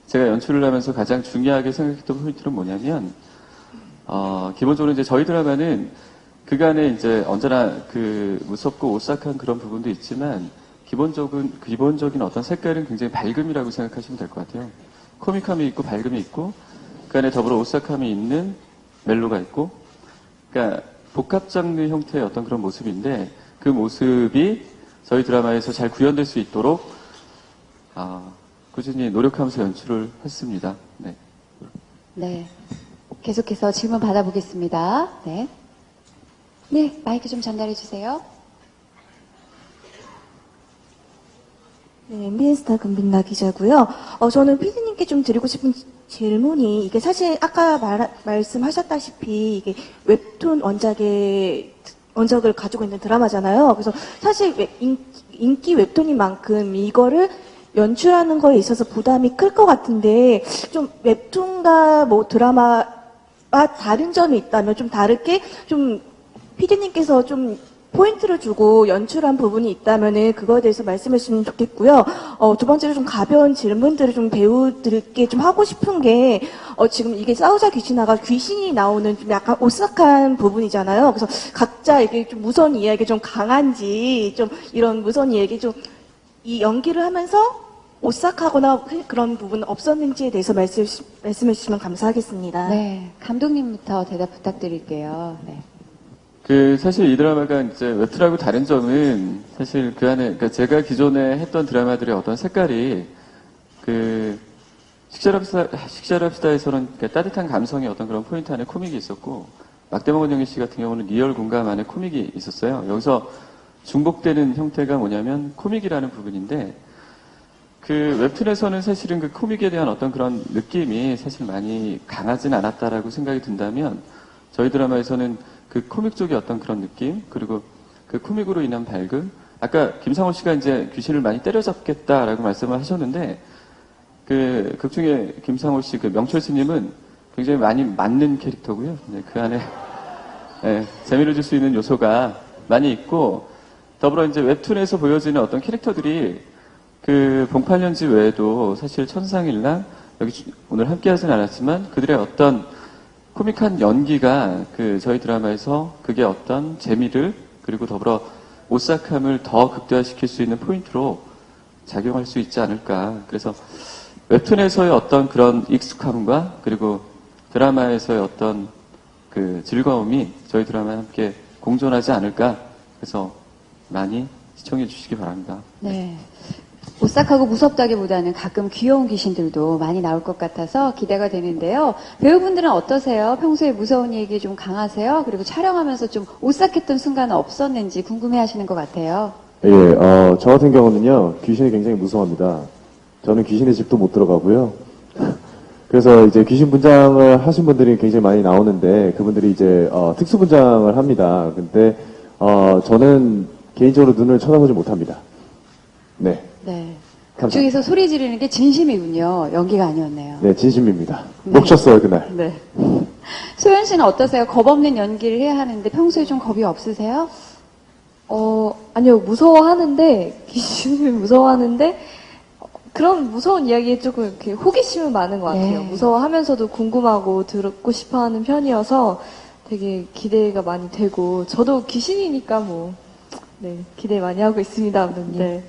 제가 연출을 하면서 가장 중요하게 생각했던 포인트는 뭐냐면, 기본적으로 이제 저희 드라마는 그간에 이제 언제나 그 무섭고 오싹한 그런 부분도 있지만, 기본적인 어떤 색깔은 굉장히 밝음이라고 생각하시면 될 것 같아요. 코믹함이 있고 밝음이 있고, 그 안에 더불어 오싹함이 있는 멜로가 있고, 그러니까 복합 장르 형태의 어떤 그런 모습인데, 그 모습이 저희 드라마에서 잘 구현될 수 있도록 꾸준히 노력하면서 연출을 했습니다. 네. 네. 계속해서 질문 받아보겠습니다. 네. 네, 마이크 좀 전달해 주세요. 네, MBN스타 금빈나 기자고요. 저는 피디님께 좀 드리고 싶은 질문이 이게 사실 아까 말씀하셨다시피 이게 웹툰 원작을 가지고 있는 드라마잖아요. 그래서 사실 인기 웹툰인 만큼 이거를 연출하는 거에 있어서 부담이 클 것 같은데 좀 웹툰과 뭐 드라마와 다른 점이 있다면 좀 다르게 좀 피디님께서 좀 포인트를 주고 연출한 부분이 있다면은 그거에 대해서 말씀해 주시면 좋겠고요. 두 번째로 좀 가벼운 질문들을 좀 배우들께 좀 하고 싶은 게, 지금 이게 싸우자 귀신아가 귀신이 나오는 좀 약간 오싹한 부분이잖아요. 그래서 각자 이게 좀 무서운 이야기 좀 강한지, 좀 이런 무서운 이야기 좀 이 연기를 하면서 오싹하거나 그런 부분 없었는지에 대해서 말씀해 주시면 감사하겠습니다. 네. 감독님부터 대답 부탁드릴게요. 네. 사실 이 드라마가 이제 웹툰하고 다른 점은 사실 그 안에, 그러니까 제가 기존에 했던 드라마들의 어떤 색깔이 식샤랍스타에서는 따뜻한 감성의 어떤 그런 포인트 안에 코믹이 있었고, 막대먹은 영희 씨 같은 경우는 리얼 공감 안에 코믹이 있었어요. 여기서 중복되는 형태가 뭐냐면 코믹이라는 부분인데, 웹툰에서는 사실은 그 코믹에 대한 어떤 그런 느낌이 사실 많이 강하진 않았다라고 생각이 든다면, 저희 드라마에서는 그 코믹 쪽의 어떤 그런 느낌, 그리고 그 코믹으로 인한 밝음, 아까 김상호 씨가 이제 귀신을 많이 때려잡겠다라고 말씀을 하셨는데, 극 중에 김상호 씨, 명철 스님은 굉장히 많이 맞는 캐릭터고요. 네, 그 안에, 재미를 줄 수 있는 요소가 많이 있고, 더불어 이제 웹툰에서 보여지는 어떤 캐릭터들이 봉팔년지 외에도 사실 천상일랑, 여기 오늘 함께 하진 않았지만, 그들의 어떤 코믹한 연기가 저희 드라마에서 그게 어떤 재미를, 그리고 더불어 오싹함을 더 극대화시킬 수 있는 포인트로 작용할 수 있지 않을까. 그래서 웹툰에서의 어떤 그런 익숙함과 그리고 드라마에서의 어떤 즐거움이 저희 드라마에 함께 공존하지 않을까. 그래서 많이 시청해 주시기 바랍니다. 네. 오싹하고 무섭다기보다는 가끔 귀여운 귀신들도 많이 나올 것 같아서 기대가 되는데요. 배우분들은 어떠세요? 평소에 무서운 얘기 좀 강하세요? 그리고 촬영하면서 좀 오싹했던 순간은 없었는지 궁금해 하시는 것 같아요. 예, 저 같은 경우는요, 귀신이 굉장히 무서워합니다. 저는 귀신의 집도 못 들어가고요. 그래서 이제 귀신 분장을 하신 분들이 굉장히 많이 나오는데, 그분들이 이제, 특수 분장을 합니다. 근데, 저는 개인적으로 눈을 쳐다보지 못합니다. 네. 네. 감사합니다. 그중에서 소리 지르는 게 진심이군요. 연기가 아니었네요. 네, 진심입니다. 네. 놓쳤어요, 그날. 네. 소연 씨는 어떠세요? 겁 없는 연기를 해야 하는데 평소에 좀 겁이 없으세요? 아니요, 무서워하는데, 귀신을 무서워하는데, 그런 무서운 이야기에 조금 이렇게 호기심은 많은 것 같아요. 네. 무서워하면서도 궁금하고 듣고 싶어 하는 편이어서 되게 기대가 많이 되고, 저도 귀신이니까 네, 기대 많이 하고 있습니다. 네.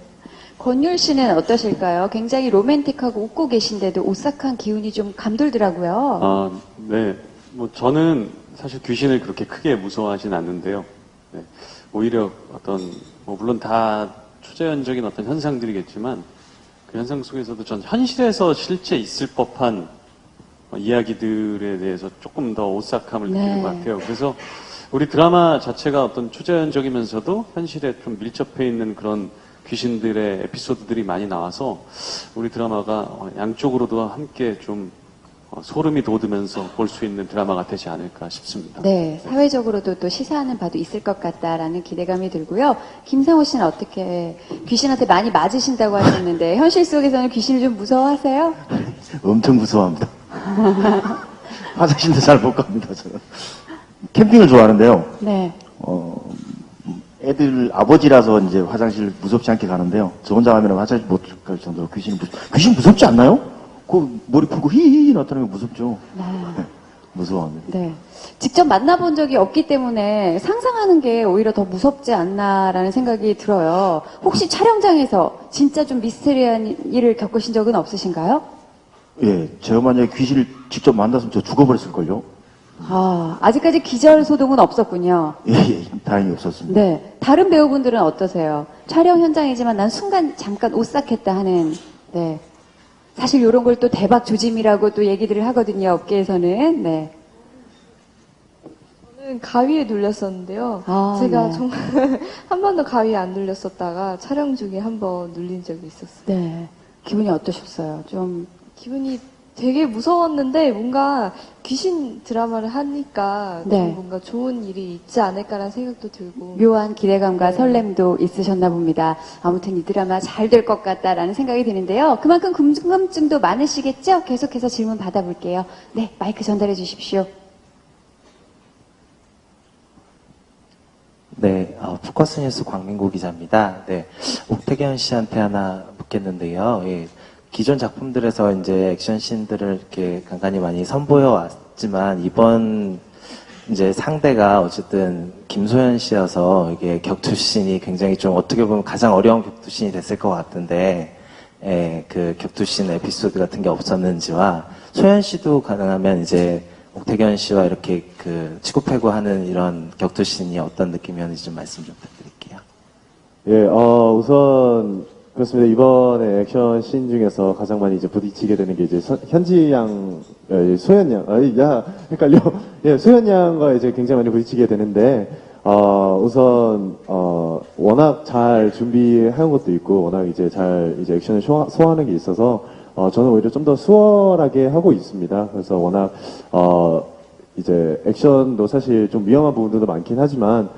권율 씨는 어떠실까요? 굉장히 로맨틱하고 웃고 계신데도 오싹한 기운이 좀 감돌더라고요. 네. 저는 사실 귀신을 그렇게 크게 무서워하진 않는데요. 네. 오히려 물론 다 초자연적인 어떤 현상들이겠지만, 그 현상 속에서도 전 현실에서 실제 있을 법한 이야기들에 대해서 조금 더 오싹함을 느끼는 것 같아요. 그래서 우리 드라마 자체가 어떤 초자연적이면서도 현실에 좀 밀접해 있는 그런 귀신들의 에피소드들이 많이 나와서 우리 드라마가 양쪽으로도 함께 좀 소름이 돋으면서 볼 수 있는 드라마가 되지 않을까 싶습니다. 네, 사회적으로도 또 시사하는 바도 있을 것 같다라는 기대감이 들고요. 김상호 씨는 어떻게 귀신한테 많이 맞으신다고 하셨는데 현실 속에서는 귀신을 좀 무서워하세요? 엄청 무서워합니다. 화장실도 잘 못 갑니다, 저는. 캠핑을 좋아하는데요. 네. 애들 아버지라서 이제 화장실 무섭지 않게 가는데요. 저 혼자 가면 화장실 못 갈 정도로 귀신 무섭지 않나요? 그 머리 풀고 히히 나타나면 무섭죠. 네. 네, 무서워합니다. 네. 직접 만나본 적이 없기 때문에 상상하는 게 오히려 더 무섭지 않나라는 생각이 들어요. 혹시 촬영장에서 진짜 좀 미스테리한 일을 겪으신 적은 없으신가요? 예, 제가 만약에 귀신을 직접 만났으면 저 죽어버렸을걸요? 아직까지 기절 소동은 없었군요. 예, 예, 다행히 없었습니다. 네. 다른 배우분들은 어떠세요? 촬영 현장이지만 난 순간 잠깐 오싹했다 하는, 네. 사실 이런 걸 또 대박 조짐이라고 또 얘기들을 하거든요, 업계에서는. 네. 저는 가위에 눌렸었는데요. 아, 제가 네. 정말 한 번도 가위에 안 눌렸었다가 촬영 중에 한 번 눌린 적이 있었어요. 네. 기분이 어떠셨어요? 좀, 기분이 되게 무서웠는데 뭔가 귀신 드라마를 하니까 네. 좀 뭔가 좋은 일이 있지 않을까라는 생각도 들고 묘한 기대감과 네. 설렘도 있으셨나 봅니다. 아무튼 이 드라마 잘 될 것 같다라는 생각이 드는데요. 그만큼 궁금증도 많으시겠죠? 계속해서 질문 받아볼게요. 네, 마이크 전달해 주십시오. 네, 포커스 뉴스 광민구 기자입니다. 네, 옥태견 씨한테 하나 묻겠는데요. 예, 기존 작품들에서 이제 액션씬들을 이렇게 간간히 많이 선보여 왔지만 이번 이제 상대가 어쨌든 김소연 씨여서 이게 격투씬이 굉장히 좀 어떻게 보면 가장 어려운 격투씬이 됐을 것 같은데, 예, 그 격투씬 에피소드 같은 게 없었는지와 소연 씨도 가능하면 이제 옥태견 씨와 이렇게 그 치고패고하는 이런 격투씬이 어떤 느낌이었는지 좀 말씀 좀 부탁드릴게요. 예, 우선 그렇습니다. 이번에 액션 씬 중에서 가장 많이 이제 부딪히게 되는 게 이제 현지 양, 소연 양, 헷갈려. 예, 소연 양과 이제 굉장히 많이 부딪히게 되는데, 우선, 워낙 잘 준비한 것도 있고, 워낙 이제 잘 이제 액션을 소화하는 게 있어서, 저는 오히려 좀 더 수월하게 하고 있습니다. 그래서 워낙, 이제 액션도 사실 좀 위험한 부분들도 많긴 하지만,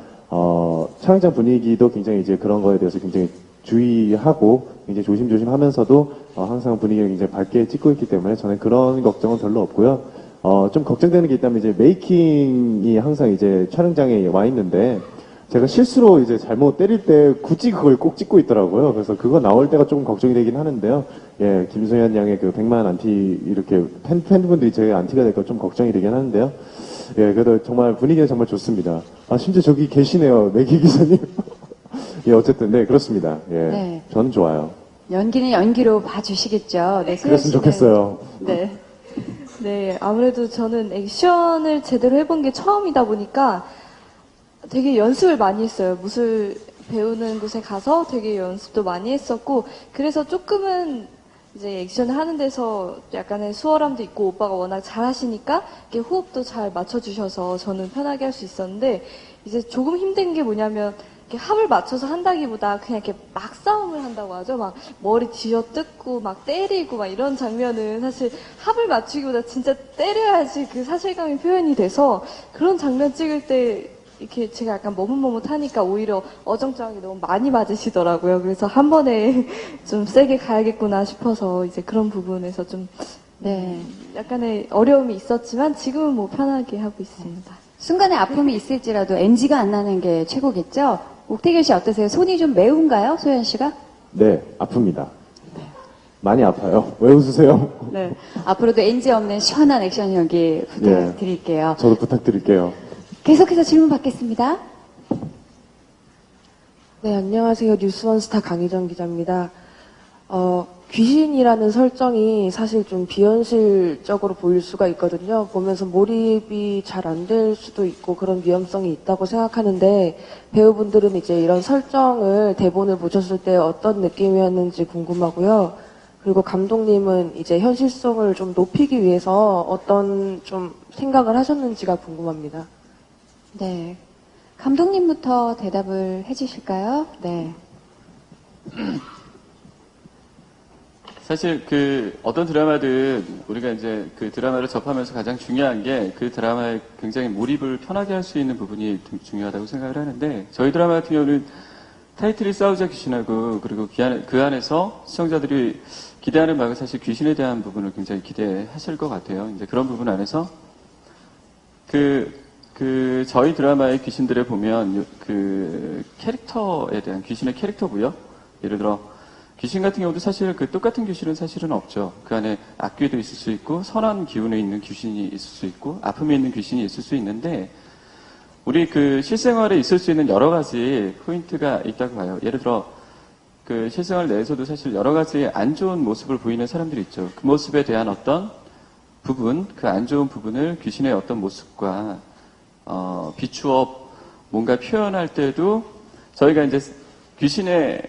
촬영장 분위기도 굉장히 이제 그런 거에 대해서 굉장히 주의하고 굉장히 조심조심 하면서도 항상 분위기를 굉장히 밝게 찍고 있기 때문에 저는 그런 걱정은 별로 없고요. 좀 걱정되는 게 있다면 이제 메이킹이 항상 이제 촬영장에 와 있는데 제가 실수로 이제 잘못 때릴 때 굳이 그걸 꼭 찍고 있더라고요. 그래서 그거 나올 때가 조금 걱정이 되긴 하는데요. 예, 김소연 양의 그 100만 안티 이렇게 팬분들이 제 안티가 될까 좀 걱정이 되긴 하는데요. 예, 그래도 정말 분위기는 정말 좋습니다. 심지어 저기 계시네요. 매기 기사님. 예, 어쨌든, 네, 그렇습니다. 예. 네. 저는 좋아요. 연기는 연기로 봐주시겠죠. 네, 소연 그랬으면 씨는- 좋겠어요. 네. 네, 아무래도 저는 액션을 제대로 해본 게 처음이다 보니까 되게 연습을 많이 했어요. 무술 배우는 곳에 가서 되게 연습도 많이 했었고, 그래서 조금은 이제 액션을 하는 데서 약간의 수월함도 있고, 오빠가 워낙 잘하시니까 이렇게 호흡도 잘 맞춰주셔서 저는 편하게 할 수 있었는데, 이제 조금 힘든 게 뭐냐면, 이렇게 합을 맞춰서 한다기보다 그냥 이렇게 막 싸움을 한다고 하죠. 막 머리 쥐어뜯고 막 때리고 막 이런 장면은 사실 합을 맞추기보다 진짜 때려야지 그 사실감이 표현이 돼서 그런 장면 찍을 때 이렇게 제가 약간 머뭇머뭇하니까 오히려 어정쩡하게 너무 많이 맞으시더라고요. 그래서 한 번에 좀 세게 가야겠구나 싶어서 이제 그런 부분에서 좀 네. 약간의 어려움이 있었지만 지금은 뭐 편하게 하고 있습니다. 순간에 아픔이 있을지라도 NG가 안 나는 게 최고겠죠? 옥태균 씨 어떠세요? 손이 좀 매운가요? 소연 씨가? 네, 아픕니다. 많이 아파요. 왜 웃으세요? 네. 앞으로도 NG 없는 시원한 액션 연기 부탁드릴게요. 저도 부탁드릴게요. 계속해서 질문 받겠습니다. 네, 안녕하세요. 뉴스원스타 강희정 기자입니다. 귀신이라는 설정이 사실 좀 비현실적으로 보일 수가 있거든요. 보면서 몰입이 잘 안 될 수도 있고 그런 위험성이 있다고 생각하는데 배우분들은 이제 이런 설정을 대본을 보셨을 때 어떤 느낌이었는지 궁금하고요. 그리고 감독님은 이제 현실성을 좀 높이기 위해서 어떤 좀 생각을 하셨는지가 궁금합니다. 네. 감독님부터 대답을 해주실까요? 네. 사실 그 어떤 드라마든 우리가 이제 그 드라마를 접하면서 가장 중요한 게 그 드라마에 굉장히 몰입을 편하게 할 수 있는 부분이 중요하다고 생각을 하는데 저희 드라마 같은 경우는 타이틀이 싸우자 귀신하고 그리고 그 안에서 시청자들이 기대하는 바가 사실 귀신에 대한 부분을 굉장히 기대하실 것 같아요. 이제 그런 부분 안에서 저희 드라마의 귀신들에 보면 그 캐릭터에 대한 귀신의 캐릭터 부여 예를 들어 귀신 같은 경우도 사실 그 똑같은 귀신은 사실은 없죠. 그 안에 악귀도 있을 수 있고 선한 기운에 있는 귀신이 있을 수 있고 아픔에 있는 귀신이 있을 수 있는데 우리 그 실생활에 있을 수 있는 여러 가지 포인트가 있다고 봐요. 예를 들어 그 실생활 내에서도 사실 여러 가지 안 좋은 모습을 보이는 사람들이 있죠. 그 모습에 대한 어떤 부분, 그 안 좋은 부분을 귀신의 어떤 모습과 비추어 뭔가 표현할 때도 저희가 이제 귀신의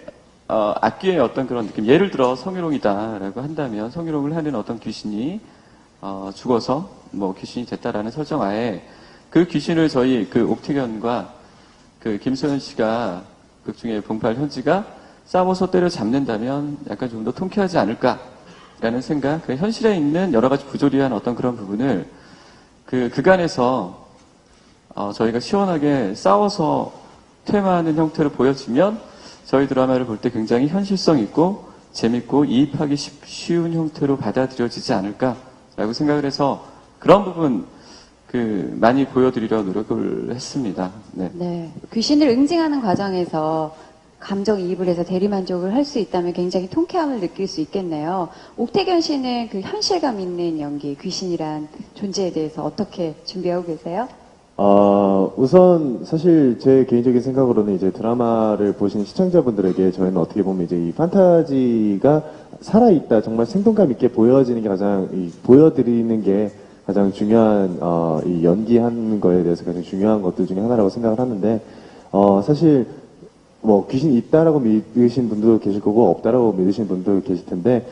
악귀의 어떤 그런 느낌, 예를 들어 성희롱이다라고 한다면 성희롱을 하는 어떤 귀신이 죽어서 뭐 귀신이 됐다라는 설정하에 그 귀신을 저희 그 옥태견과 그 김소연 씨가 극 중에 봉팔 현지가 싸워서 때려잡는다면 약간 좀 더 통쾌하지 않을까라는 생각, 그 현실에 있는 여러 가지 부조리한 어떤 그런 부분을 그 그간에서 저희가 시원하게 싸워서 퇴마하는 형태로 보여지면 저희 드라마를 볼 때 굉장히 현실성 있고 재밌고 이입하기 쉬운 형태로 받아들여지지 않을까라고 생각을 해서 그런 부분 그 많이 보여드리려 노력을 했습니다. 네. 네. 귀신을 응징하는 과정에서 감정이입을 해서 대리만족을 할 수 있다면 굉장히 통쾌함을 느낄 수 있겠네요. 옥태견 씨는 그 현실감 있는 연기, 귀신이란 존재에 대해서 어떻게 준비하고 계세요? 우선 사실 제 개인적인 생각으로는 이제 드라마를 보시는 시청자분들에게 저희는 어떻게 보면 이제 이 판타지가 살아있다, 정말 생동감 있게 보여지는 게 보여드리는 게 가장 중요한, 이 연기하는 거에 대해서 가장 중요한 것들 중에 하나라고 생각을 하는데, 사실 뭐 귀신이 있다라고 믿으신 분도 계실 거고 없다라고 믿으신 분도 계실 텐데,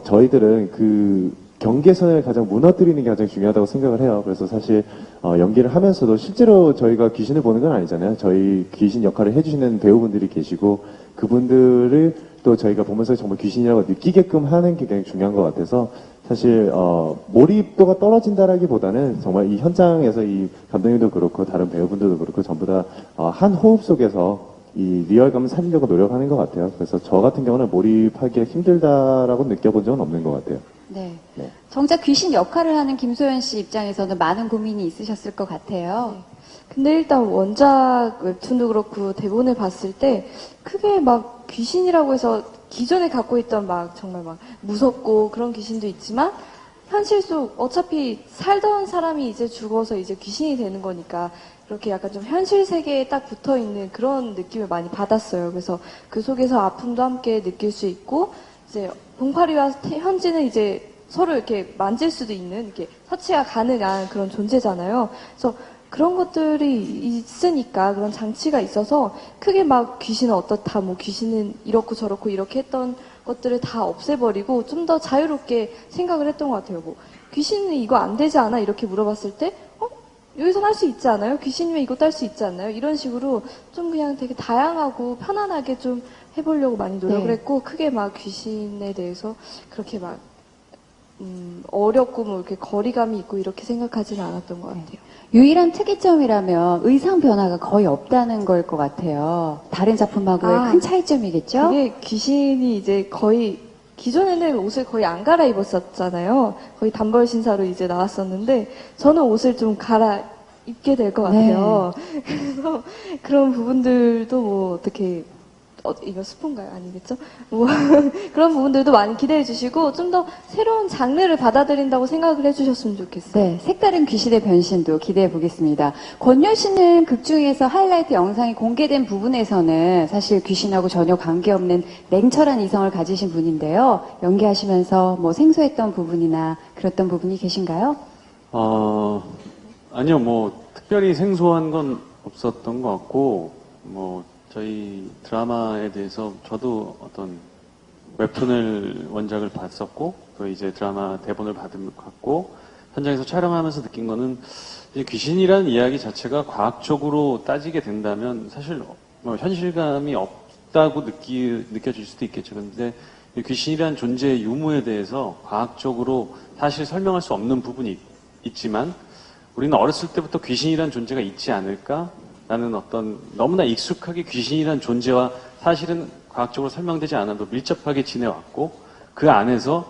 저희들은 그 경계선을 가장 무너뜨리는 게 가장 중요하다고 생각을 해요. 그래서 사실 연기를 하면서도 실제로 저희가 귀신을 보는 건 아니잖아요. 저희 귀신 역할을 해주시는 배우분들이 계시고 그분들을 또 저희가 보면서 정말 귀신이라고 느끼게끔 하는 게 굉장히 중요한 것 같아서 사실 몰입도가 떨어진다라기보다는 정말 이 현장에서 이 감독님도 그렇고 다른 배우분들도 그렇고 전부 다 한 호흡 속에서 이 리얼감을 살리려고 노력하는 것 같아요. 그래서 저 같은 경우는 몰입하기가 힘들다라고 느껴본 적은 없는 것 같아요. 네. 정작 귀신 역할을 하는 김소연 씨 입장에서는 많은 고민이 있으셨을 것 같아요. 근데 일단 원작 웹툰도 그렇고 대본을 봤을 때 크게 막 귀신이라고 해서 기존에 갖고 있던 막 정말 막 무섭고 그런 귀신도 있지만 현실 속 어차피 살던 사람이 이제 죽어서 이제 귀신이 되는 거니까 그렇게 약간 좀 현실 세계에 딱 붙어 있는 그런 느낌을 많이 받았어요. 그래서 그 속에서 아픔도 함께 느낄 수 있고 이제 봉파리와 현지는 이제 서로 이렇게 만질 수도 있는 이렇게 터치가 가능한 그런 존재잖아요. 그래서 그런 것들이 있으니까 그런 장치가 있어서 크게 막 귀신은 어떻다, 뭐 귀신은 이렇고 저렇고 이렇게 했던 것들을 다 없애버리고 좀 더 자유롭게 생각을 했던 것 같아요. 뭐 귀신은 이거 안 되지 않아? 이렇게 물어봤을 때 여기선 할 수 있지 않아요? 귀신이면 이것도 할 수 있지 않나요? 이런 식으로 좀 그냥 되게 다양하고 편안하게 좀 해보려고 많이 노력을 네. 했고 크게 막 귀신에 대해서 그렇게 막 어렵고 뭐 이렇게 거리감이 있고 이렇게 생각하지는 않았던 것 같아요. 유일한 특이점이라면 의상 변화가 거의 없다는 걸 것 같아요. 다른 작품하고의 큰 차이점이겠죠? 그게 귀신이 이제 거의 기존에는 옷을 거의 안 갈아입었었잖아요. 거의 단벌 신사로 이제 나왔었는데 저는 옷을 좀 갈아입게 될 것 같아요. 그래서 그런 부분들도 뭐 어떻게 이거 스폰가요? 아니겠죠? 뭐 그런 부분들도 많이 기대해 주시고 좀 더 새로운 장르를 받아들인다고 생각을 해주셨으면 좋겠어요. 네, 색다른 귀신의 변신도 기대해 보겠습니다. 권열 씨는 극 중에서 하이라이트 영상이 공개된 부분에서는 사실 귀신하고 전혀 관계없는 냉철한 이성을 가지신 분인데요. 연기하시면서 뭐 생소했던 부분이나 그랬던 부분이 계신가요? 아니요, 뭐 특별히 생소한 건 없었던 것 같고 뭐 저희 드라마에 대해서 저도 어떤 웹툰을 원작을 봤었고 또 이제 드라마 대본을 받고 현장에서 촬영하면서 느낀 거는 이제 귀신이라는 이야기 자체가 과학적으로 따지게 된다면 사실 뭐 현실감이 없다고 느껴질 수도 있겠죠. 그런데 귀신이라는 존재의 유무에 대해서 과학적으로 사실 설명할 수 없는 부분이 있지만 우리는 어렸을 때부터 귀신이라는 존재가 있지 않을까? 라는 어떤 너무나 익숙하게 귀신이라는 존재와 사실은 과학적으로 설명되지 않아도 밀접하게 지내왔고 그 안에서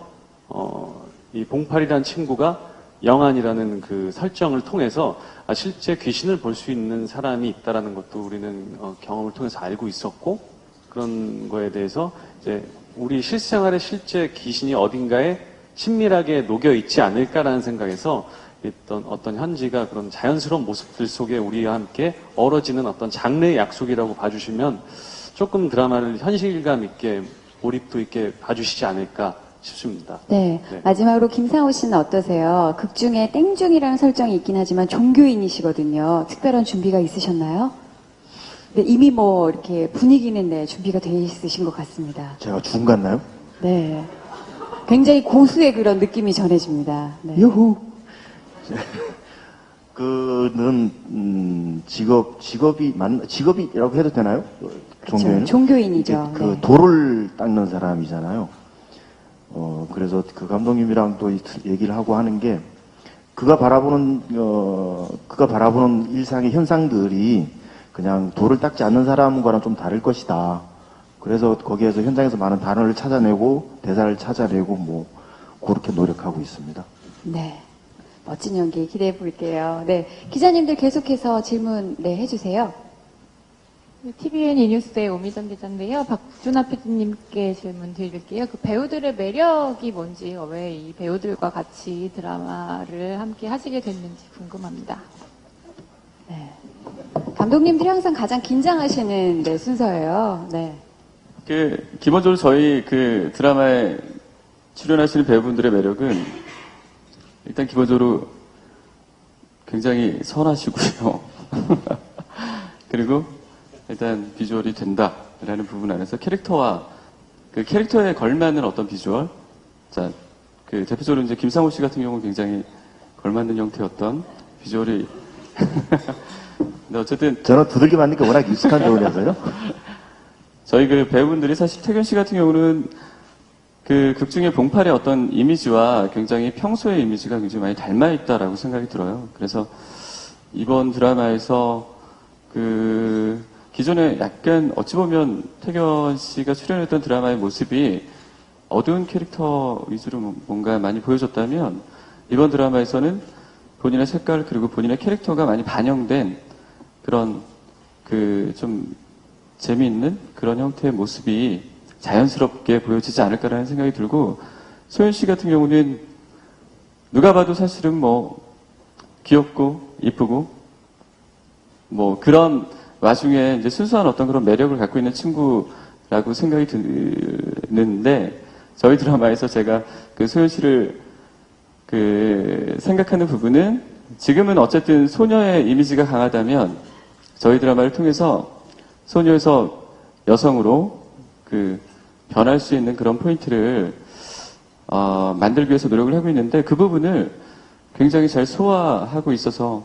이 봉팔이라는 친구가 영안이라는 그 설정을 통해서 실제 귀신을 볼 수 있는 사람이 있다라는 것도 우리는 경험을 통해서 알고 있었고 그런 거에 대해서 이제 우리 실생활에 실제 귀신이 어딘가에 친밀하게 녹여 있지 않을까라는 생각에서 어떤 현지가 그런 자연스러운 모습들 속에 우리와 함께 어우러지는 어떤 장르의 약속이라고 봐주시면 조금 드라마를 현실감 있게 몰입도 있게 봐주시지 않을까 싶습니다. 네. 네. 마지막으로 김상호 씨는 어떠세요? 극 중에 땡중이라는 설정이 있긴 하지만 종교인이시거든요. 특별한 준비가 있으셨나요? 네, 이미 뭐 이렇게 분위기는 네, 준비가 돼 있으신 것 같습니다. 제가 중 같나요? 네. 굉장히 고수의 그런 느낌이 전해집니다. 네. 유후. 그는 직업이라고 해도 되나요? 종교인? 종교인이죠. 그 네. 돌을 닦는 사람이잖아요. 그래서 그 감독님이랑 또 얘기를 하고 하는 게 그가 바라보는 일상의 현상들이 그냥 돌을 닦지 않는 사람과는 좀 다를 것이다. 그래서 거기에서 현장에서 많은 단어를 찾아내고 대사를 찾아내고 뭐 그렇게 노력하고 있습니다. 네. 멋진 연기 기대해 볼게요. 네. 기자님들 계속해서 질문 네, 해주세요. TVN 이뉴스의 오미정 기자인데요. 박준하 PD님께 질문 드릴게요. 그 배우들의 매력이 뭔지, 왜 이 배우들과 같이 드라마를 함께 하시게 됐는지 궁금합니다. 네. 감독님들이 항상 가장 긴장하시는 네, 순서예요. 네. 기본적으로 저희 그 드라마에 출연하시는 배우분들의 매력은 일단 기본적으로 굉장히 선하시고요. 그리고 일단 비주얼이 된다라는 부분 안에서 캐릭터와 그 캐릭터에 걸맞는 어떤 비주얼. 자, 그 대표적으로 이제 김상호 씨 같은 경우는 굉장히 걸맞는 형태의 어떤 비주얼이. 근데 어쨌든 저는 두들겨 맞는 게 워낙 익숙한 배우라서요. 저희 그 배우분들이 사실 태균 씨 같은 경우는 그 극 중에 봉팔의 어떤 이미지와 굉장히 평소의 이미지가 굉장히 많이 닮아 있다라고 생각이 들어요. 그래서 이번 드라마에서 그 기존에 약간 어찌 보면 태균 씨가 출연했던 드라마의 모습이 어두운 캐릭터 위주로 뭔가 많이 보여줬다면 이번 드라마에서는 본인의 색깔 그리고 본인의 캐릭터가 많이 반영된 그런 그 좀 재미있는 그런 형태의 모습이 자연스럽게 보여지지 않을까라는 생각이 들고 소연 씨 같은 경우는 누가 봐도 사실은 뭐 귀엽고 이쁘고 뭐 그런 와중에 이제 순수한 어떤 그런 매력을 갖고 있는 친구라고 생각이 드는데 저희 드라마에서 제가 그 소연 씨를 그 생각하는 부분은 지금은 어쨌든 소녀의 이미지가 강하다면 저희 드라마를 통해서 소녀에서 여성으로 그 변할 수 있는 그런 포인트를 만들기 위해서 노력을 하고 있는데 그 부분을 굉장히 잘 소화하고 있어서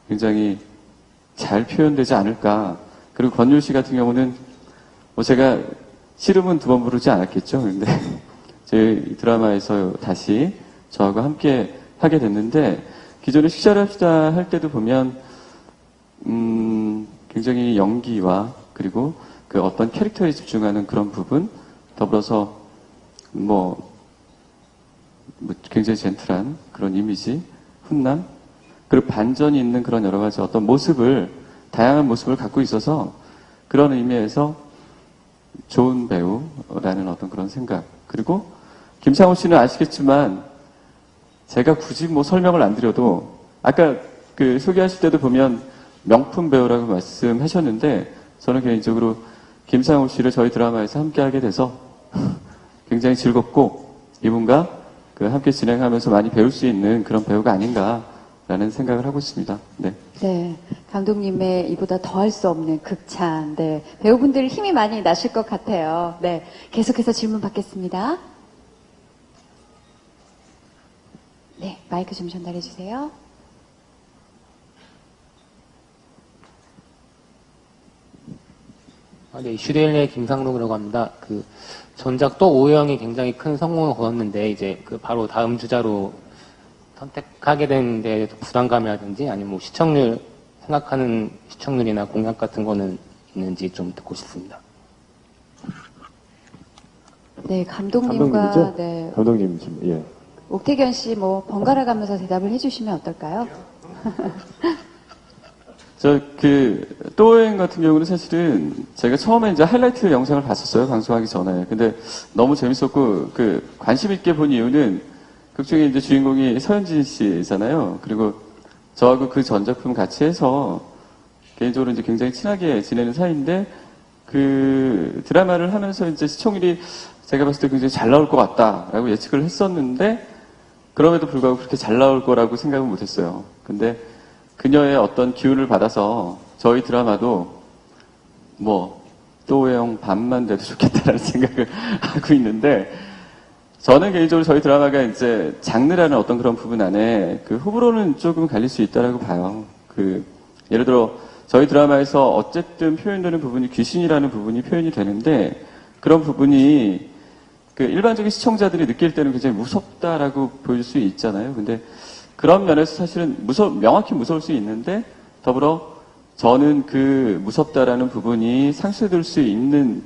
굉장히 잘 표현되지 않을까. 그리고 권율 씨 같은 경우는 뭐 제가 씨름은 2번 부르지 않았겠죠. 근데 저희 드라마에서 다시 저하고 함께 하게 됐는데 기존에 식사를 합시다 할 때도 보면 굉장히 연기와 그리고 그 어떤 캐릭터에 집중하는 그런 부분 더불어서 뭐 굉장히 젠틀한 그런 이미지, 훈남 그리고 반전이 있는 그런 여러 가지 어떤 모습을 다양한 모습을 갖고 있어서 그런 의미에서 좋은 배우라는 어떤 그런 생각 그리고 김상호 씨는 아시겠지만 제가 굳이 뭐 설명을 안 드려도 아까 그 소개하실 때도 보면 명품 배우라고 말씀하셨는데 저는 개인적으로 김상호 씨를 저희 드라마에서 함께 하게 돼서 굉장히 즐겁고 이분과 그 함께 진행하면서 많이 배울 수 있는 그런 배우가 아닌가라는 생각을 하고 있습니다. 네. 네. 감독님의 이보다 더할 수 없는 극찬. 네. 배우분들 힘이 많이 나실 것 같아요. 네. 계속해서 질문 받겠습니다. 네. 마이크 좀 전달해 주세요. 네, 이슈데일리의 김상록이라고 합니다. 그 전작 또 오형이 굉장히 큰 성공을 거뒀는데 이제 그 바로 다음 주자로 선택하게 된 데 부담감이라든지 아니면 뭐 시청률 생각하는 시청률이나 공약 같은 거는 있는지 좀 듣고 싶습니다. 네, 감독님과 감독님이죠? 네, 감독님 지금 예. 옥태견 씨 뭐 번갈아 가면서 대답을 해주시면 어떨까요? 또여행 같은 경우는 사실은 제가 처음에 이제 하이라이트 영상을 봤었어요. 방송하기 전에. 근데 너무 재밌었고, 관심 있게 본 이유는 극 중에 이제 주인공이 서현진 씨잖아요. 그리고 저하고 그 전작품 같이 해서 개인적으로 이제 굉장히 친하게 지내는 사이인데, 그 드라마를 하면서 이제 시청률이 제가 봤을 때 굉장히 잘 나올 것 같다라고 예측을 했었는데, 그럼에도 불구하고 그렇게 잘 나올 거라고 생각은 못 했어요. 근데 그녀의 어떤 기운을 받아서 저희 드라마도 또여행 반만 돼도 좋겠다라는 생각을 하고 있는데, 저는 개인적으로 저희 드라마가 이제 장르라는 어떤 그런 부분 안에 그 호불호는 조금 갈릴 수 있다라고 봐요. 예를 들어 저희 드라마에서 어쨌든 표현되는 부분이 귀신이라는 부분이 표현이 되는데, 그런 부분이 일반적인 시청자들이 느낄 때는 굉장히 무섭다라고 보일 수 있잖아요. 근데 그런 면에서 사실은 명확히 무서울 수 있는데, 더불어 저는 그 무섭다라는 부분이 상쇄될 수 있는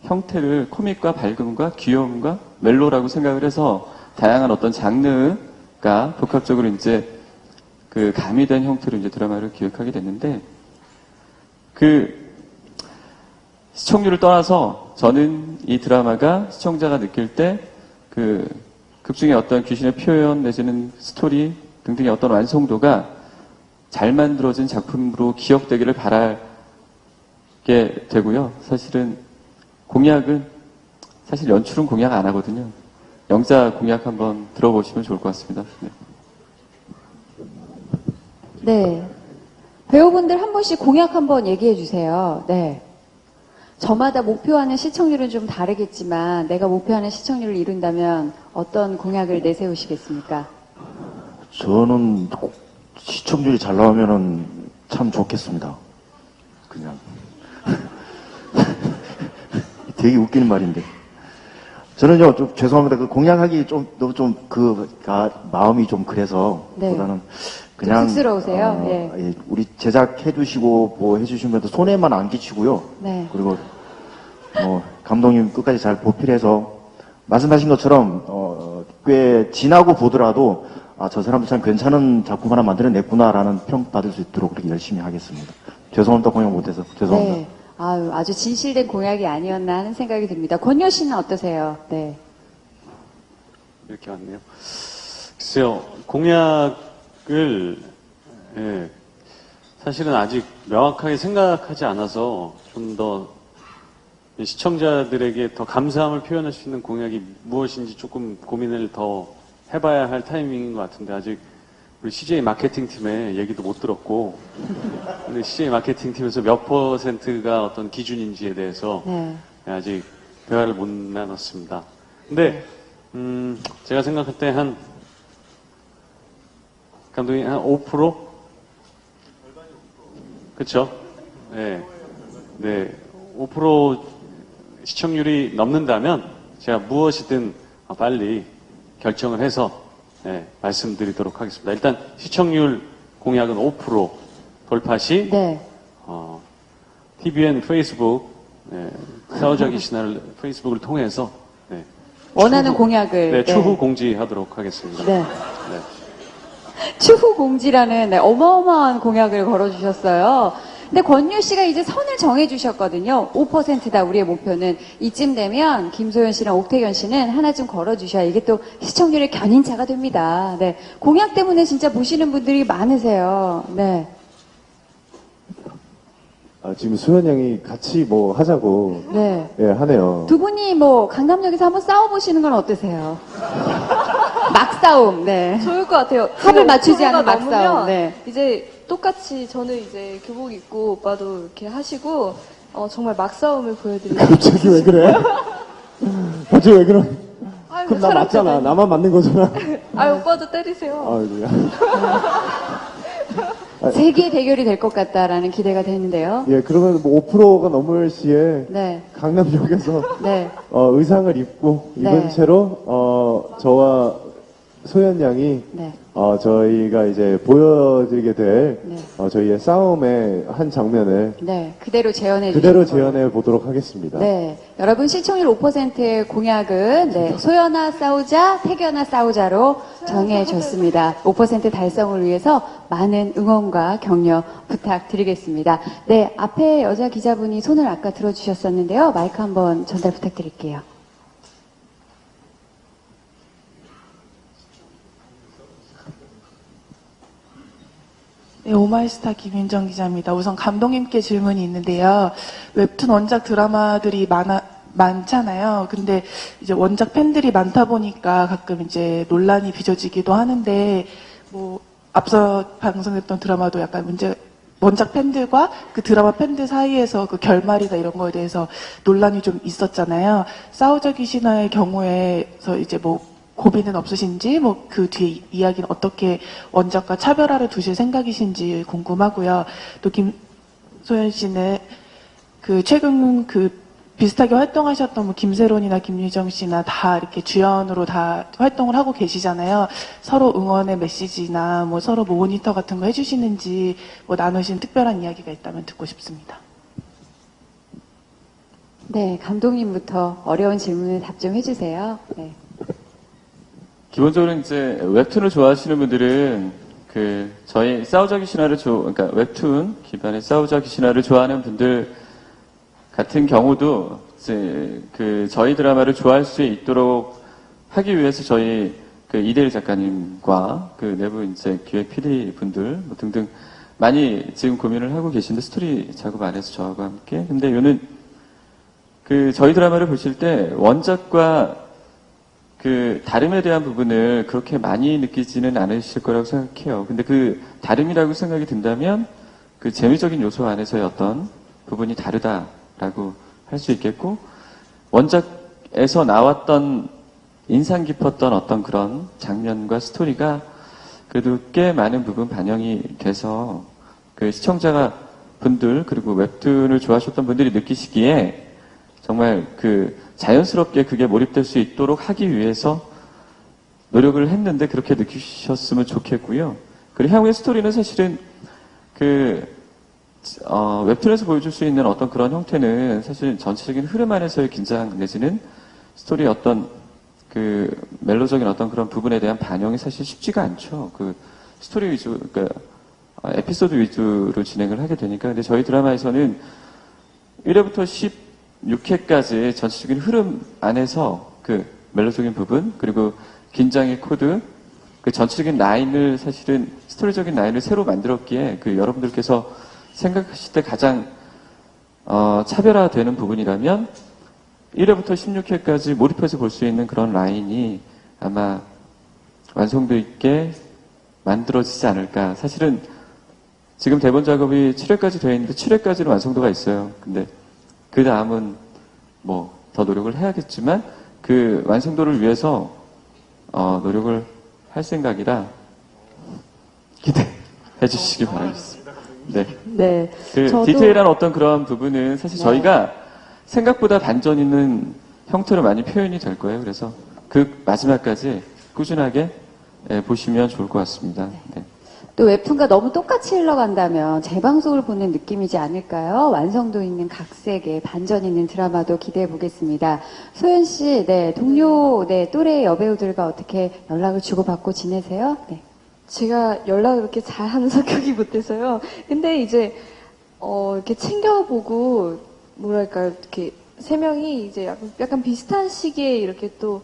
형태를 코믹과 밝음과 귀여움과 멜로라고 생각을 해서 다양한 어떤 장르가 복합적으로 이제 가미된 형태로 이제 드라마를 기획하게 됐는데, 시청률을 떠나서 저는 이 드라마가 시청자가 느낄 때 극 중에 어떤 귀신의 표현 내지는 스토리 등등의 어떤 완성도가 잘 만들어진 작품으로 기억되기를 바라게 되고요. 사실은 공약은, 사실 연출은 공약 안 하거든요. 영자 공약 한번 들어보시면 좋을 것 같습니다. 네. 네. 배우분들 한 분씩 공약 한번 얘기해 주세요. 네. 저마다 목표하는 시청률은 좀 다르겠지만 내가 목표하는 시청률을 이룬다면 어떤 공약을 내세우시겠습니까? 저는 시청률이 잘 나오면은 참 좋겠습니다. 그냥. 되게 웃기는 말인데. 저는요, 좀 죄송합니다. 공약하기 마음이 좀 그래서. 네. 보다는 그냥. 쑥스러우세요? 예. 예, 우리 제작해주시고, 해주시면서 손해만 안 끼치고요. 네. 그리고, 감독님 끝까지 잘 보필해서, 말씀하신 것처럼, 꽤 지나고 보더라도, 저 사람도 참 괜찮은 작품 하나 만들어냈구나라는 평 받을 수 있도록 그렇게 열심히 하겠습니다. 죄송합니다. 공약 못해서. 죄송합니다. 네. 아주 진실된 공약이 아니었나 하는 생각이 듭니다. 권효 씨는 어떠세요? 네. 이렇게 왔네요. 글쎄요, 공약을, 사실은 아직 명확하게 생각하지 않아서 좀 더 시청자들에게 더 감사함을 표현할 수 있는 공약이 무엇인지 조금 고민을 더 해봐야 할 타이밍인 것 같은데, 아직 우리 CJ 마케팅 팀의 얘기도 못 들었고, 근데 CJ 마케팅 팀에서 몇 %가 어떤 기준인지에 대해서 아직 대화를 못 나눴습니다. 근데 제가 생각할 때 감독님 한 5%? 그렇죠? 네, 5% 시청률이 넘는다면 제가 무엇이든 빨리 결정을 해서 말씀드리도록 하겠습니다. 일단 시청률 공약은 5% 돌파 시 TVN 페이스북 사후적인 신화를 페이스북을 통해서 원하는 공약을 추후 공지하도록 하겠습니다. 네. 추후 공지라는 어마어마한 공약을 걸어주셨어요. 근데 권유 씨가 이제 선을 정해주셨거든요. 5%다 우리의 목표는. 이쯤 되면 김소연 씨랑 옥태견 씨는 하나 좀 걸어주셔야 이게 또 시청률의 견인차가 됩니다. 네. 공약 때문에 진짜 보시는 분들이 많으세요. 네. 지금 수현 양이 같이 하자고. 네. 하네요. 두 분이 강남역에서 한번 싸워보시는 건 어떠세요? 막싸움, 네. 좋을 것 같아요. 합을 맞추지 않은 오프로가 막싸움, 넘으면 네. 이제 똑같이 저는 이제 교복 입고 오빠도 이렇게 하시고 정말 막싸움을 보여드리고. 갑자기 왜 그래? 갑자기 왜 그래? 아이고, 그럼 나 맞잖아. 사람 나만 맞는 거잖아. 오빠도 때리세요. 아이고야. 세계의 대결이 될 것 같다라는 기대가 되는데요. 예, 그러면 5%가 넘을 시에 네. 강남역에서 네. 의상을 입은 네. 채로 저와 소연 양이 네. 저희가 이제 보여드리게 될 네. 저희의 싸움의 한 장면을 네. 그대로 재현해 그대로 주시는 걸로. 재현해 보도록 하겠습니다. 네. 여러분 시청률 5%의 공약은 네. 소연아 싸우자, 태견아 싸우자로 정해졌습니다. 5% 달성을 위해서 많은 응원과 격려 부탁드리겠습니다. 네. 앞에 여자 기자분이 손을 아까 들어주셨었는데요. 마이크 한번 전달 부탁드릴게요. 네, 오마이스타 김윤정 기자입니다. 우선 감독님께 질문이 있는데요. 웹툰 원작 드라마들이 많잖아요. 근데 이제 원작 팬들이 많다 보니까 가끔 이제 논란이 빚어지기도 하는데, 뭐, 앞서 방송했던 드라마도 약간 원작 팬들과 그 드라마 팬들 사이에서 그 결말이나 이런 거에 대해서 논란이 좀 있었잖아요. 싸우자 귀신아의 경우에서 이제 뭐, 고비는 없으신지, 뭐, 그 뒤에 이야기는 어떻게 원작과 차별화를 두실 생각이신지 궁금하고요. 또 김소연 씨는 그 최근 그 비슷하게 활동하셨던 뭐 김세론이나 김유정 씨나 다 이렇게 주연으로 다 활동을 하고 계시잖아요. 서로 응원의 메시지나 뭐 서로 모니터 같은 거 해주시는지 뭐 나누신 특별한 이야기가 있다면 듣고 싶습니다. 네. 감독님부터 어려운 질문을 답 좀 해주세요. 네. 기본적으로 이제 웹툰을 좋아하시는 분들은 그 저희 싸우자기 신화를 그러니까 웹툰 기반의 싸우자기 신화를 좋아하는 분들 같은 경우도 이제 그 저희 드라마를 좋아할 수 있도록 하기 위해서 저희 그 이대일 작가님과 그 내부 이제 기획 PD 분들 뭐 등등 많이 지금 고민을 하고 계신데 스토리 작업 안에서 저하고 함께. 근데 요는 그 저희 드라마를 보실 때 원작과 그 다름에 대한 부분을 그렇게 많이 느끼지는 않으실 거라고 생각해요. 근데 그 다름이라고 생각이 든다면 그 재미적인 요소 안에서의 어떤 부분이 다르다라고 할 수 있겠고, 원작에서 나왔던 인상 깊었던 어떤 그런 장면과 스토리가 그래도 꽤 많은 부분 반영이 돼서 그 시청자가 분들 그리고 웹툰을 좋아하셨던 분들이 느끼시기에 정말 그 자연스럽게 그게 몰입될 수 있도록 하기 위해서 노력을 했는데 그렇게 느끼셨으면 좋겠고요. 그리고 향후의 스토리는 사실은 그 웹툰에서 보여줄 수 있는 어떤 그런 형태는 사실 전체적인 흐름 안에서의 긴장 내지는 스토리의 어떤 그 멜로적인 어떤 그런 부분에 대한 반영이 사실 쉽지가 않죠. 그 스토리 위주, 그러니까 에피소드 위주로 진행을 하게 되니까. 근데 저희 드라마에서는 1회부터 16회까지 전체적인 흐름 안에서 그 멜로적인 부분, 그리고 긴장의 코드, 그 전체적인 라인을 사실은 스토리적인 라인을 새로 만들었기에 그 여러분들께서 생각하실 때 가장 차별화되는 부분이라면 1회부터 16회까지 몰입해서 볼 수 있는 그런 라인이 아마 완성도 있게 만들어지지 않을까. 사실은 지금 대본 작업이 7회까지 되어 있는데 7회까지는 완성도가 있어요. 근데 그 다음은 뭐 더 노력을 해야겠지만 그 완성도를 위해서 노력을 할 생각이라 기대해 주시기 바라겠습니다. 네. 네. 그 저도- 디테일한 어떤 그런 부분은 사실 저희가 생각보다 반전 있는 형태로 많이 표현이 될 거예요. 그래서 그 마지막까지 꾸준하게 보시면 좋을 것 같습니다. 네. 또 웹툰과 너무 똑같이 흘러간다면 재방송을 보는 느낌이지 않을까요? 완성도 있는 각색의 반전 있는 드라마도 기대해 보겠습니다. 소연 씨, 네, 동료, 네, 또래 여배우들과 어떻게 연락을 주고받고 지내세요? 네. 제가 연락을 그렇게 잘하는 성격이 못해서요. 근데 이제 이렇게 챙겨보고 뭐랄까 이렇게 세 명이 이제 약간 비슷한 시기에 이렇게 또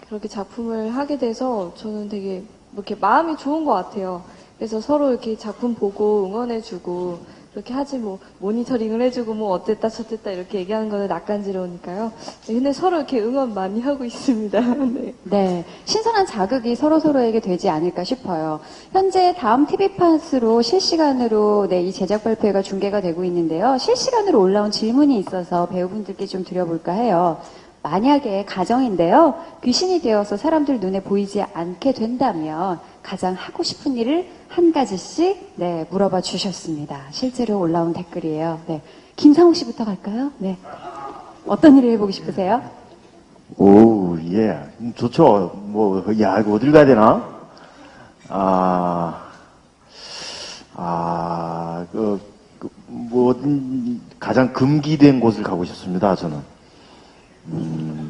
그렇게 작품을 하게 돼서 저는 되게 뭐 이렇게 마음이 좋은 것 같아요. 그래서 서로 이렇게 작품 보고 응원해주고 그렇게 하지 뭐 모니터링을 해주고 뭐 어땠다 저땠다 이렇게 얘기하는 거는 낯간지러우니까요. 네, 근데 서로 이렇게 응원 많이 하고 있습니다. 네. 네, 신선한 자극이 서로서로에게 되지 않을까 싶어요. 현재 다음 TV팟으로 실시간으로 네, 이 제작 발표회가 중계가 되고 있는데요. 실시간으로 올라온 질문이 있어서 배우분들께 좀 드려볼까 해요. 만약에 가정인데요. 귀신이 되어서 사람들 눈에 보이지 않게 된다면 가장 하고 싶은 일을 한 가지씩 네, 물어봐 주셨습니다. 실제로 올라온 댓글이에요. 네. 김상욱 씨부터 갈까요? 네. 어떤 일을 해보고 싶으세요? 오, 예. 좋죠. 뭐, 야, 이거 어딜 가야 되나? 가장 금기된 곳을 가고 싶습니다, 저는.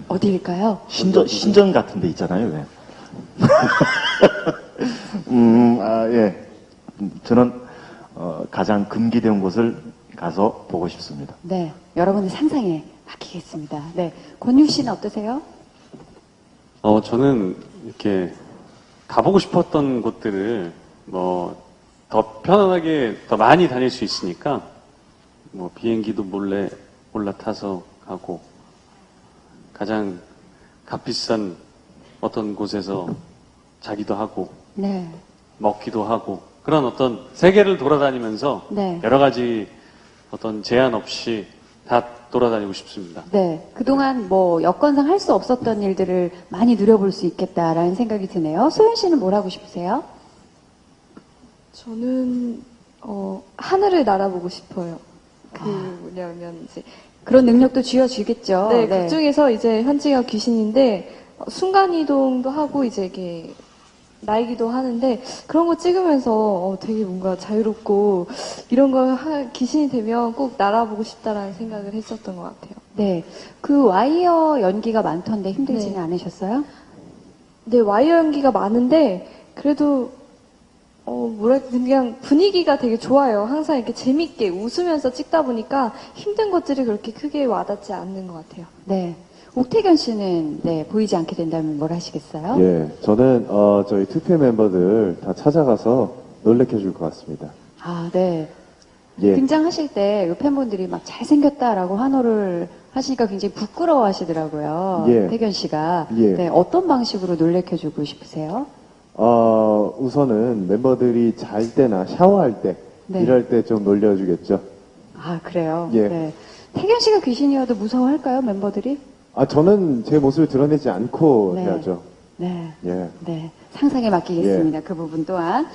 어디일까요? 신전 같은 데 있잖아요, 왜. 예. 저는, 가장 금기된 곳을 가서 보고 싶습니다. 네, 여러분의 상상에 맡기겠습니다. 네, 권유 씨는 어떠세요? 저는 이렇게 가보고 싶었던 곳들을 뭐 더 편안하게 더 많이 다닐 수 있으니까 뭐 비행기도 몰래 올라타서 가고 가장 값비싼 어떤 곳에서 자기도 하고 네, 먹기도 하고 그런 어떤 세계를 돌아다니면서 네. 여러 가지 어떤 제한 없이 다 돌아다니고 싶습니다. 네. 그동안 뭐 여건상 할 수 없었던 일들을 많이 누려볼 수 있겠다라는 생각이 드네요. 소연 씨는 뭘 하고 싶으세요? 저는 하늘을 날아보고 싶어요. 뭐냐면 이제 그런 능력도 쥐어주겠죠. 네, 그 중에서 이제 현지가 귀신인데 순간 이동도 하고 이제 이게 날기도 하는데 그런 거 찍으면서 되게 뭔가 자유롭고 이런 거 귀신이 되면 꼭 날아보고 싶다라는 생각을 했었던 것 같아요. 네. 그 와이어 연기가 많던데 힘들지는 네. 않으셨어요? 네, 와이어 연기가 많은데 그래도 뭐랄까 그냥 분위기가 되게 좋아요. 항상 이렇게 재밌게 웃으면서 찍다 보니까 힘든 것들이 그렇게 크게 와닿지 않는 것 같아요. 네. 옥태견 씨는 네, 보이지 않게 된다면 뭘 하시겠어요? 예, 저는 저희 2PM 멤버들 다 찾아가서 놀래켜 줄 것 같습니다. 아, 네. 예. 등장하실 때 요 팬분들이 막 잘생겼다라고 환호를 하시니까 굉장히 부끄러워 하시더라고요. 예. 태견 씨가. 예. 네, 어떤 방식으로 놀래켜 주고 싶으세요? 우선은 멤버들이 잘 때나 샤워할 때, 네. 이럴 때 좀 놀려주겠죠. 아, 그래요? 예. 네. 태견 씨가 귀신이어도 무서워할까요, 멤버들이? 저는 제 모습을 드러내지 않고 네. 해야죠. 네. 예. 네. 상상에 맡기겠습니다. 그 부분 또한.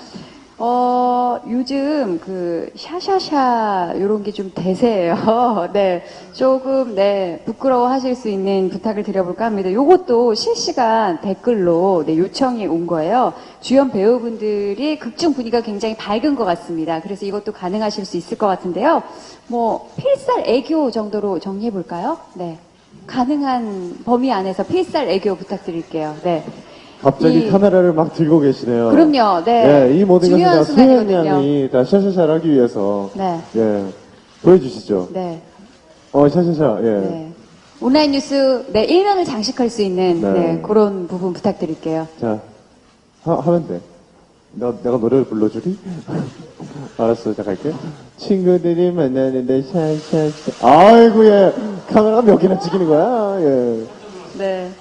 요즘 그 샤샤샤 요런 게 좀 대세예요. 네. 조금 네, 부끄러워 하실 수 있는 부탁을 드려볼까 합니다. 요것도 실시간 댓글로 네, 요청이 온 거예요. 주연 배우분들이 극중 분위기가 굉장히 밝은 것 같습니다. 그래서 이것도 가능하실 수 있을 것 같은데요. 뭐 필살 애교 정도로 정리해 볼까요? 네. 가능한 범위 안에서 필살 애교 부탁드릴게요. 네. 갑자기 이- 카메라를 막 들고 계시네요. 그럼요. 네. 이 모든 것은 중요한 다 순간이거든요. 소연 양이 다 샤샤샤를 하기 위해서. 네. 예. 보여주시죠. 네. 샤샤샤, 예. 네. 온라인 뉴스 네, 일면을 장식할 수 있는 네. 네, 그런 부분 부탁드릴게요. 자, 하면 돼. 내가 노래를 불러주리? 알았어, 자, 갈게. 친구들이 만나는데 샤샤샤. 아이고, 예. 카메라가 몇 개나 찍히는 거야, 예. 네.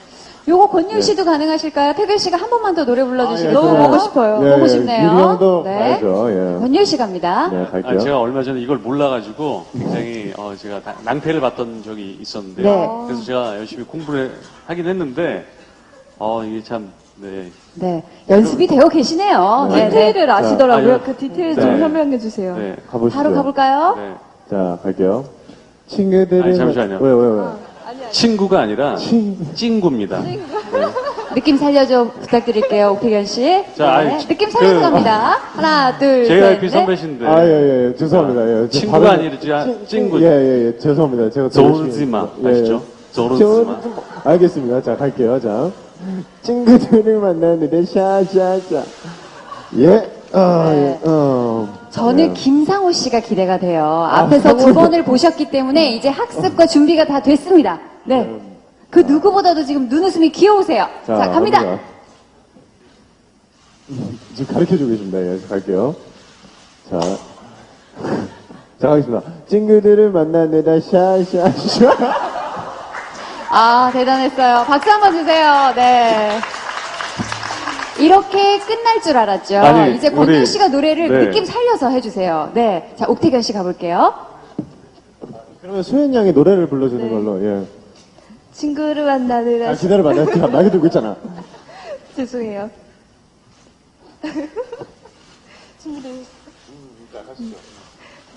요거 권율 씨도 가능하실까요? 태균 씨가 한 번만 더 노래 불러주시면 예, 너무 그래요. 보고 싶어요. 예, 보고 예. 싶네요. 유리 형도 네. 가야죠, 예. 권율 씨 갑니다. 네, 갈게요. 제가 얼마 전에 이걸 몰라가지고 굉장히 제가 낭패를 봤던 적이 있었는데요. 네. 그래서 제가 열심히 공부를 하긴 했는데 이게 참 네. 네. 연습이 되어 계시네요. 네. 네. 네. 디테일을 아시더라고요. 아니요. 그 디테일 네. 좀 설명해 주세요. 네. 가보시죠. 바로 가볼까요? 네. 자, 갈게요. 친구들이. 아니, 잠시만요. 왜? 친구가 아니라 찡구입니다. 느낌 살려줘 부탁드릴게요. 옥태견 씨. 자, 네. 아니, 느낌 살려서 갑니다. 하나, 둘, 셋, JYP 넷. 선배신데 예. 죄송합니다. 예. 친구가 아니라 찡구. 예. 죄송합니다. 제가 더 열심히 조르지마 했습니다. 아시죠? 조르지마. 알겠습니다. 자, 갈게요. 자. 친구들을 만났는데, 샤샤샤. 예. 네. 저는 김상호 씨가 기대가 돼요. 앞에서 두 번을 보셨기 때문에 이제 학습과 준비가 다 됐습니다. 네. 그 누구보다도 지금 눈웃음이 귀여우세요. 자, 갑니다. 지금 가르쳐주고 계십니다. 예, 갈게요. 자. 자, 가겠습니다. 친구들을 만났는데, 샤샤샤. 아, 대단했어요. 박수 한번 주세요. 네. 이렇게 끝날 줄 알았죠. 아니, 이제 권율 우리- 씨가 노래를 네. 느낌 살려서 해주세요. 네. 자, 옥태견 씨 가볼게요. 그러면 소연 양이 노래를 불러주는 걸로, 예. 친구를 만나느라 기다려봐. 내가 지금 나게 들고 있잖아. 죄송해요.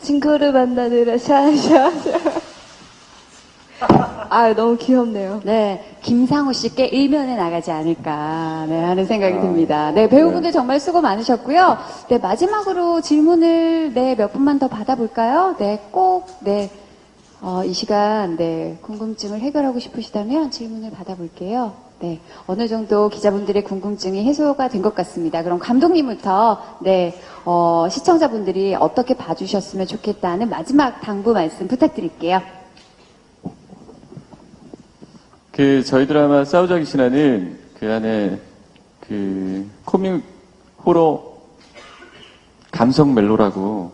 친구를 만나느라 샤샤샤. 아, 너무 귀엽네요. 네, 김상우 씨께 일면에 나가지 않을까, 네, 하는 생각이 듭니다. 네, 배우분들 정말 수고 많으셨고요. 네, 마지막으로 질문을, 네, 몇 분만 더 받아볼까요? 네, 꼭, 네, 이 시간, 네, 궁금증을 해결하고 싶으시다면 질문을 받아볼게요. 네, 어느 정도 기자분들의 궁금증이 해소가 된 것 같습니다. 그럼 감독님부터, 네, 시청자분들이 어떻게 봐주셨으면 좋겠다는 마지막 당부 말씀 부탁드릴게요. 저희 드라마 싸우자 귀신아는 그 안에 코믹 호러 감성 멜로라고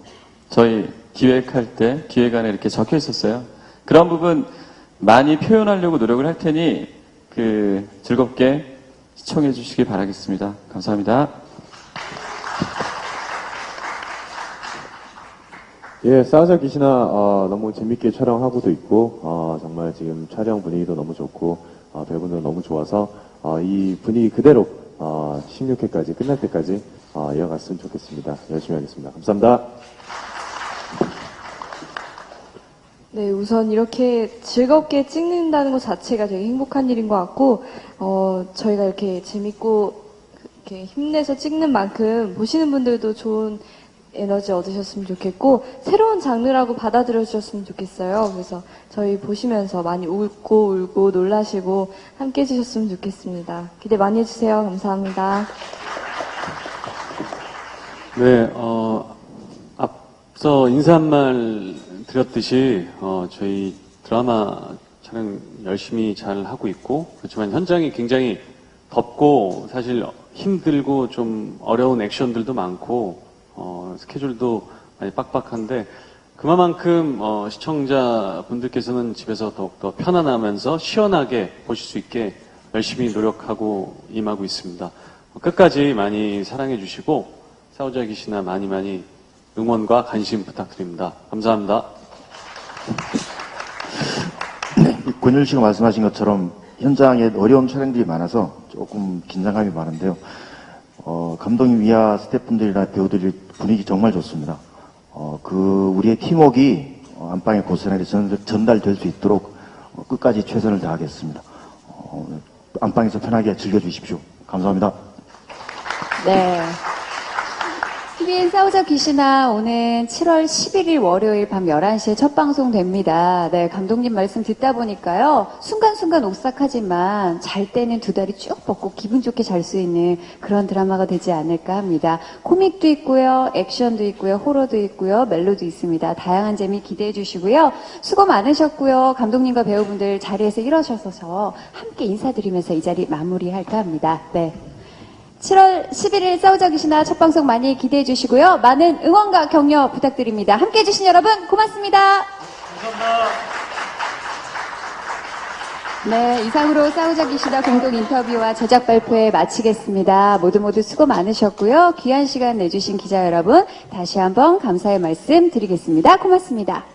저희 기획할 때 기획안에 이렇게 적혀 있었어요. 그런 부분 많이 표현하려고 노력을 할 테니 즐겁게 시청해 주시기 바라겠습니다. 감사합니다. 예, 싸우자 귀신아, 너무 재밌게 촬영하고도 있고, 정말 지금 촬영 분위기도 너무 좋고, 배우분도 너무 좋아서, 이 분위기 그대로, 16회까지, 끝날 때까지, 이어갔으면 좋겠습니다. 열심히 하겠습니다. 감사합니다. 네, 우선 이렇게 즐겁게 찍는다는 것 자체가 되게 행복한 일인 것 같고, 저희가 이렇게 재밌고, 이렇게 힘내서 찍는 만큼 보시는 분들도 좋은 에너지 얻으셨으면 좋겠고, 새로운 장르라고 받아들여 주셨으면 좋겠어요. 그래서 저희 보시면서 많이 울고 울고 놀라시고 함께 해주셨으면 좋겠습니다. 기대 많이 해주세요. 감사합니다. 네, 앞서 인사 한 말 드렸듯이, 저희 드라마 촬영 열심히 잘 하고 있고, 그렇지만 현장이 굉장히 덥고, 사실 힘들고 좀 어려운 액션들도 많고, 스케줄도 많이 빡빡한데, 그만큼, 시청자분들께서는 집에서 더욱더 편안하면서 시원하게 보실 수 있게 열심히 노력하고 임하고 있습니다. 끝까지 많이 사랑해 주시고, 싸우자 귀신아 많이 많이 응원과 관심 부탁드립니다. 감사합니다. 네, 권율 씨가 말씀하신 것처럼 현장에 어려운 촬영들이 많아서 조금 긴장감이 많은데요. 감독님 이하 스태프분들이나 배우들이 분위기 정말 좋습니다. 우리의 팀워크가 안방에 고스란히 전달될 수 있도록 끝까지 최선을 다하겠습니다. 안방에서 편하게 즐겨주십시오. 감사합니다. 네. TVN 싸우자 귀신아 오는 7월 11일 월요일 밤 11시에 첫 방송됩니다. 네, 감독님 말씀 듣다 보니까요. 순간순간 오싹하지만 잘 때는 두 다리 쭉 뻗고 기분 좋게 잘 수 있는 그런 드라마가 되지 않을까 합니다. 코믹도 있고요. 액션도 있고요. 호러도 있고요. 멜로도 있습니다. 다양한 재미 기대해 주시고요. 수고 많으셨고요. 감독님과 배우분들 자리에서 일어서셔서 함께 인사드리면서 이 자리 마무리할까 합니다. 네. 7월 11일 싸우자 귀신아 첫 방송 많이 기대해 주시고요. 많은 응원과 격려 부탁드립니다. 함께 해주신 여러분 고맙습니다. 감사합니다. 네, 이상으로 싸우자 귀신아 공동 인터뷰와 제작 발표회 마치겠습니다. 모두 수고 많으셨고요. 귀한 시간 내주신 기자 여러분 다시 한번 감사의 말씀 드리겠습니다. 고맙습니다.